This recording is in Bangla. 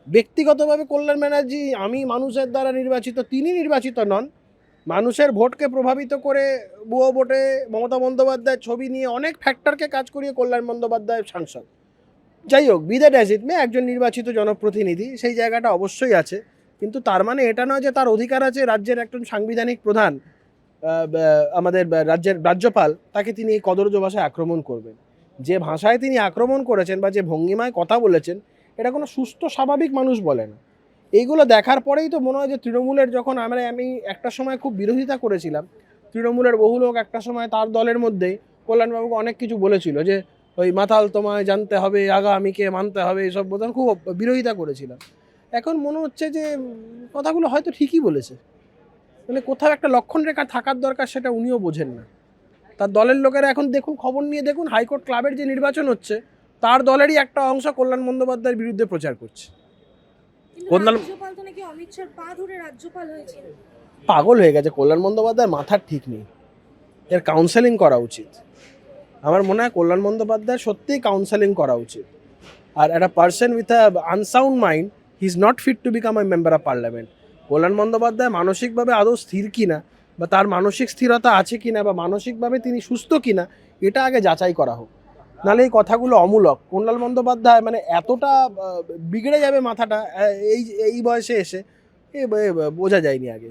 ব্যক্তিগতভাবে কল্যাণ ব্যানার্জি, আমি মানুষের দ্বারা নির্বাচিত, তিনি নির্বাচিত নন। মানুষের ভোটকে প্রভাবিত করে ভুয়ো ভোটে মমতা বন্দ্যোপাধ্যায়ের ছবি নিয়ে অনেক ফ্যাক্টরকে কাজ করিয়ে কল্যাণ বন্দ্যোপাধ্যায় সাংসদ। যাই হোক, বি দ্যাট অ্যাজ ইট মে, একজন নির্বাচিত জনপ্রতিনিধি, সেই জায়গাটা অবশ্যই আছে। কিন্তু তার মানে এটা নয় যে তার অধিকার আছে রাজ্যের একজন সাংবিধানিক প্রধান, আমাদের রাজ্যের রাজ্যপাল, তাকে তিনি এই কদর্য ভাষায় আক্রমণ করবেন। যে ভাষায় তিনি আক্রমণ করেছেন বা যে ভঙ্গিমায় কথা বলেছেন, এটা কোনো সুস্থ স্বাভাবিক মানুষ বলে না। এইগুলো দেখার পরেই তো মনে হয় যে তৃণমূলের, যখন আমি একটা সময় খুব বিরোধিতা করেছিলাম, তৃণমূলের বহু লোক একটা সময় তার দলের মধ্যেই কল্যাণবাবুকে অনেক কিছু বলেছিল, যে ওই মাতাল তোমায় জানতে হবে, আগামীকে মানতে হবে, এসব বোধ খুব বিরোধিতা করেছিলাম। এখন মনে হচ্ছে যে কথাগুলো হয়তো ঠিকই বলেছে। মানে কোথাও একটা লক্ষণ রেখা থাকার দরকার, সেটা উনিও বোঝেন না। তার দলের লোকেরা এখন দেখুন, খবর নিয়ে দেখুন, হাইকোর্ট ক্লাবের যে নির্বাচন হচ্ছে, তার দলেরই একটা অংশ কল্যাণ বন্দ্যোপাধ্যায়ের বিরুদ্ধে প্রচার করছে। রাজ্যপাল তো নাকি অমিত শাহর পা ধরে রাজ্যপাল হয়েছিল। পাগল হয়ে গেছে কল্যাণ বন্দ্যোপাধ্যায়ের, মাথার ঠিক নেই। এর কাউন্সেলিং করা উচিত। আমার মনে হয় কল্যাণ বন্দ্যোপাধ্যায়ের সত্যিই কাউন্সেলিং করা উচিত। আর একটা person with a unsound mind, he is not fit to become a member of Parliament. Kalyan Bandyopadhyay মানসিকভাবে আদৌ স্থির কিনা, বা তার মানসিক স্থিরতা আছে কিনা, বা মানসিকভাবে তিনি সুস্থ কিনা, এটা আগে যাচাই করা হোক। নাহলে এই কথাগুলো অমূলক। কল্যাণ বন্দ্যোপাধ্যায় মানে এতটা বিগড়ে যাবে মাথাটা এই এই বয়সে এসে, বোঝা যায়নি আগে।